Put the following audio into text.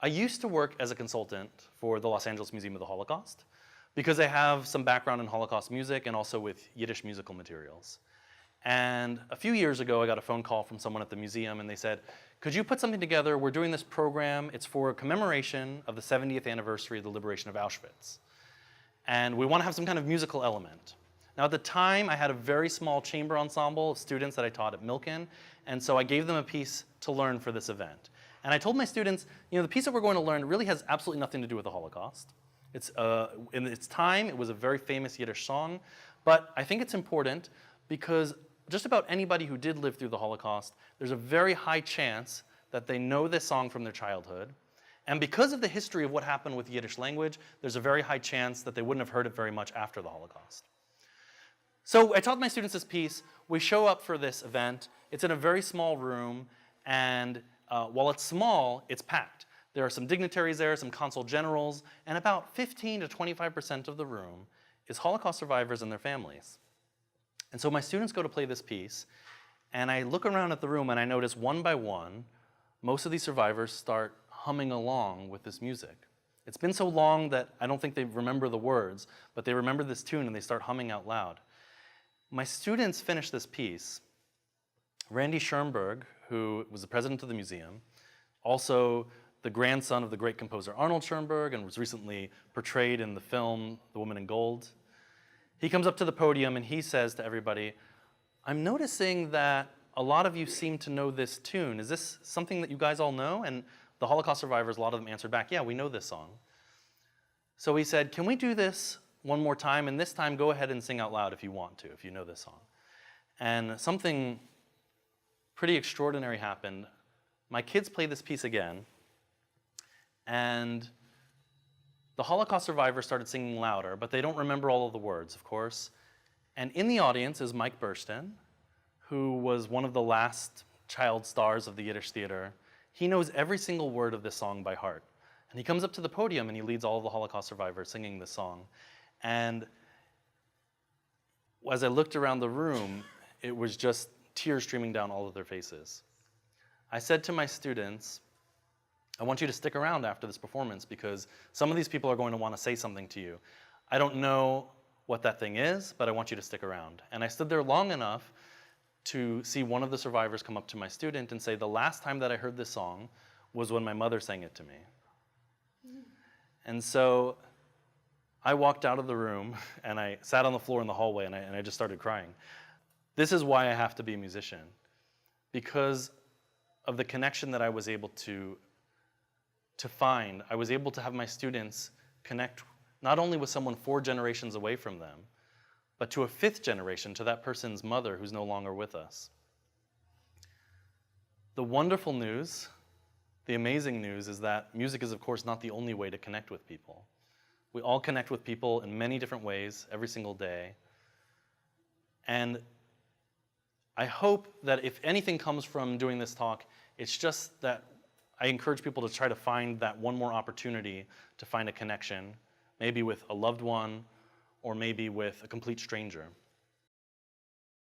I used to work as a consultant for the Los Angeles Museum of the Holocaust because I have some background in Holocaust music and also with Yiddish musical materials. And a few years ago, I got a phone call from someone at the museum, and they said, could you put something together? We're doing this program. It's for a commemoration of the 70th anniversary of the liberation of Auschwitz. And we want to have some kind of musical element. Now, at the time, I had a very small chamber ensemble of students that I taught at Milken, and so I gave them a piece to learn for this event. And I told my students, the piece that we're going to learn really has absolutely nothing to do with the Holocaust. In its time, it was a very famous Yiddish song, but I think it's important because just about anybody who did live through the Holocaust, there's a very high chance that they know this song from their childhood. And because of the history of what happened with Yiddish language, there's a very high chance that they wouldn't have heard it very much after the Holocaust. So I taught my students this piece. We show up for this event. It's in a very small room, and while it's small, it's packed. There are some dignitaries there, some consul generals, and about 15 to 25% of the room is Holocaust survivors and their families. And so my students go to play this piece, and I look around at the room and I notice one by one, most of these survivors start humming along with this music. It's been so long that I don't think they remember the words, but they remember this tune and they start humming out loud. My students finish this piece. Randy Schoenberg, who was the president of the museum, also the grandson of the great composer Arnold Schoenberg and was recently portrayed in the film The Woman in Gold. He comes up to the podium and he says to everybody, I'm noticing that a lot of you seem to know this tune. Is this something that you guys all know? And the Holocaust survivors, a lot of them answered back, yeah, we know this song. So he said, can we do this one more time? And this time, go ahead and sing out loud if you want to, if you know this song. And something pretty extraordinary happened. My kids played this piece again, and the Holocaust survivors started singing louder, but they don't remember all of the words, of course. And in the audience is Mike Burstyn, who was one of the last child stars of the Yiddish theater. He knows every single word of this song by heart. And he comes up to the podium and he leads all of the Holocaust survivors singing this song. And as I looked around the room, it was just tears streaming down all of their faces. I said to my students, I want you to stick around after this performance because some of these people are going to want to say something to you. I don't know what that thing is, but I want you to stick around. And I stood there long enough to see one of the survivors come up to my student and say, the last time that I heard this song was when my mother sang it to me. And so I walked out of the room and I sat on the floor in the hallway and I just started crying. This is why I have to be a musician, because of the connection that I was able to find. I was able to have my students connect not only with someone 4 generations away from them, but to a 5th generation, to that person's mother who's no longer with us. The wonderful news, the amazing news, is that music is, of course, not the only way to connect with people. We all connect with people in many different ways every single day. And I hope that if anything comes from doing this talk, it's just that I encourage people to try to find that one more opportunity to find a connection, maybe with a loved one or maybe with a complete stranger.